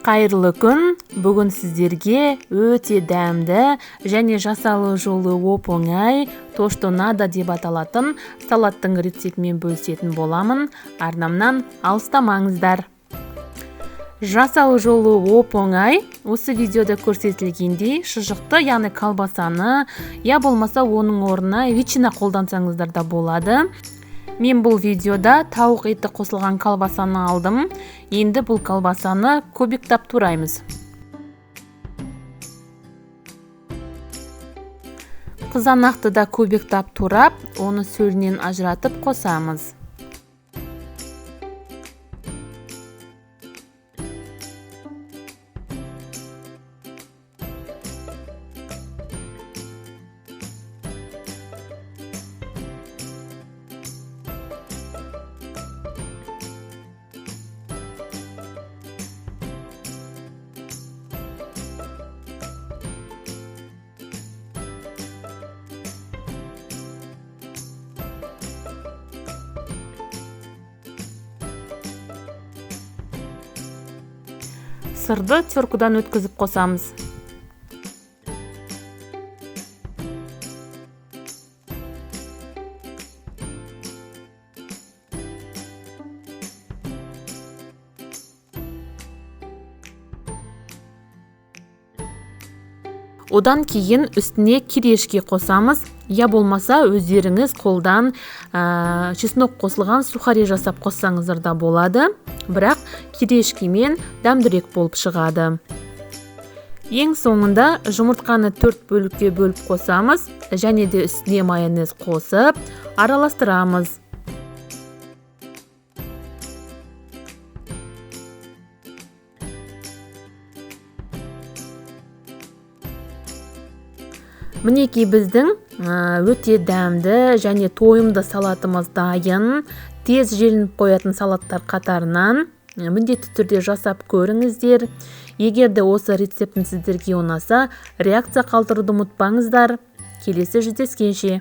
Қайырлы күн. Бүгін сіздерге өте дәмді және жасалу жолы оп-оңай тоштонада деп аталатын салаттың рецептімен бөлісетін боламын. Арнамнан алыстамаңыздар. Жасалу жолы оп-оңай. Осы видеода көрсетілгендей шұжықты, яғни колбасаны, я болмаса оның орнына ветчина қолдансаңыздар да болады. Мен бұл видеода тауық еті қосылған колбасаны алдым. Енді бұл колбасаны көбіктап тураймыз. Қызанақты да көбіктап турап, оны сөлінен ажыратып қосамыз. Сырды теркудан өткізіп қосамыз. Одан кейін үстіне кирешке қосамыз. Я болмаса өздеріңіз қолдан чеснок қосылған сухари жасап қоссаңыздар да болады. Бірақ кирешкемен дәмдірек болып шығады. Ең соңында жұмыртқаны 4 бөлікке бөліп қосамыз. Және де үстіне майонез қосып араластырамыз. Мінекей біздің өте дәмді және тойымды салатымыз дайын. Тез желініп қоятын салаттар қатарынан міндетті түрде жасап көріңіздер. Егер де осы рецептін сіздерге ұнаса, реакция қалдыруды ұмытпаңыздар. Келесі жүздескенше.